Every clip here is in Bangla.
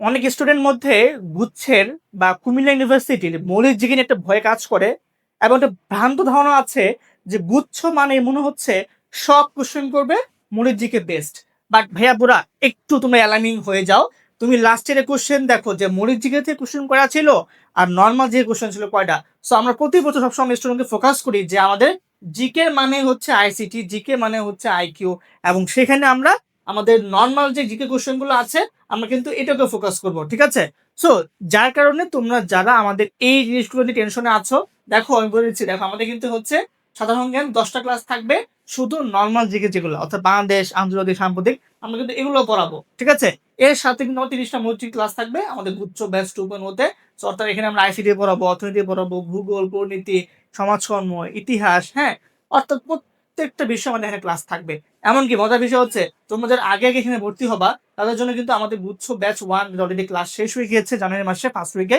অনেক স্টুডেন্ট মধ্যে গুচ্ছের বা কুমিল্লা ইউনিভার্সিটির মৌলিক জিকে নিয়ে একটা ভয় কাজ করে এবং একটা ভ্রান্ত ধারণা আছে যে গুচ্ছ মানে মনে হচ্ছে সব কোশ্চেন করবে মৌলিক জিকে বেস্ট। বাট ভাইয়া বুড়া, একটু তুমি অ্যালার্মিং হয়ে যাও। তুমি লাস্টের কোশ্চেন দেখো যে মৌলিক জিকে থেকে কোশ্চেন করা ছিল আর নর্মাল যে কোশ্চেন ছিল কয়টা। সো আমরা প্রতি বছর সবসময় স্টুডেন্টকে ফোকাস করি যে আমাদের জিকে মানে হচ্ছে আইসিটি, জিকে মানে হচ্ছে আইকিউ, এবং সেখানে আমরা আমাদের নর্মাল যে জিকে কোশ্চেন গুলো আছে আমরা কিন্তু এটাকে ফোকাস করব, ঠিক আছে? সো যার কারণে তোমরা যারা আমাদের এই জিনিসগুলো নিয়ে টেনশনে আছো, দেখো আমি বলে দিচ্ছি, দেখো আমাদের কিন্তু হচ্ছে সাধারণ জ্ঞান 10টা ক্লাস থাকবে, শুধু নর্মাল জিকে যেগুলো অর্থাৎ বাংলাদেশ, আন্তর্জাতিক, সাম্প্রতিক, আমরা কিন্তু এগুলো পড়াবো, ঠিক আছে? এর সাথে কিন্তু আমার 30টা মৌলিক ক্লাস থাকবে আমাদের গুচ্ছ ব্যাচ 2.0-তে। সো অর্থাৎ এখানে আমরা আইসিটি পড়াবো, অর্থনীতি পড়াবো, ভূগোল, পরিনীতি, সমাজকর্ম, ইতিহাস, হ্যাঁ, অর্থাৎ প্রত্যেকটা বিষয় আমাদের এখানে ক্লাস থাকবে। এমনকি মজার বিষয় হচ্ছে তোমাদের আগে আগে এখানে ভর্তি হবা তাদের জন্য কিন্তু আমাদের গুচ্ছ ব্যাচ 1 অলরেডি ক্লাস শেষ হয়ে গিয়েছে জানুয়ারি মাসে ফার্স্ট উইকে।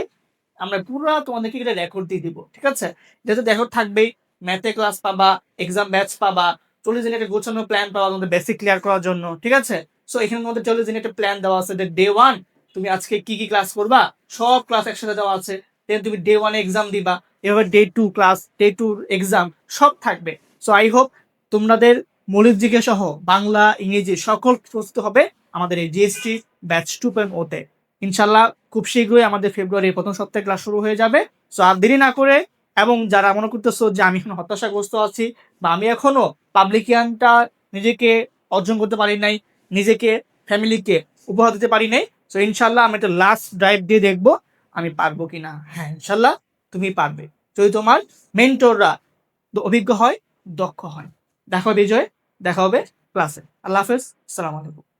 আমরা পুরো তোমাদেরকে এটা রেকর্ড দিয়ে দিব, ঠিক আছে? যেহেতু রেকর্ড থাকবেই, ম্যাথে ক্লাস পাবা, এক্সাম ব্যাচ পাবা, 40 দিনের একটা গোছানো প্ল্যান পাবা তোমাদের বেসিক ক্লিয়ার করার জন্য, ঠিক আছে? সো এখানে মধ্যে 40 দিনের একটা প্ল্যান দেওয়া আছে যে ডে 1 তুমি আজকে কি কি ক্লাস করবা, সব ক্লাস একসাথে দেওয়া আছে। দেন তুমি ডে 1 এক্সাম দিবা, এভাবে ডে 2 ক্লাস, ডে 2 এক্সাম সব থাকবে। সো আই হোপ তোমাদের মৌলিক জিজ্ঞেস সহ বাংলা, ইংরেজি সকল প্রস্তুত হবে আমাদের এই জিএসটি ব্যাচ 2.0-তে। ইনশাল্লাহ খুব শীঘ্রই আমাদের ফেব্রুয়ারির প্রথম সপ্তাহে ক্লাস শুরু হয়ে যাবে। সো আর দেরি না করে, এবং যারা মনে করতেছো যে আমি এখন হতাশাগ্রস্ত আছি বা আমি এখনো পাবলিকিয়ানটা নিজেকে অর্জন করতে পারি নাই, নিজেকে, ফ্যামিলিকে উপহার দিতে পারি নাই, সো ইনশাল্লাহ আমি একটা লাস্ট ড্রাইভ দিয়ে দেখবো আমি পারবো কিনা। হ্যাঁ, ইনশাল্লাহ তুমি পারবে যদি তোমার মেন্টররা অভিজ্ঞ হয়, দক্ষ হয়। দেখা হবে বিজয়, দেখা হবে ক্লাসে। আল্লাহ হাফেজ, আসসালামু আলাইকুম।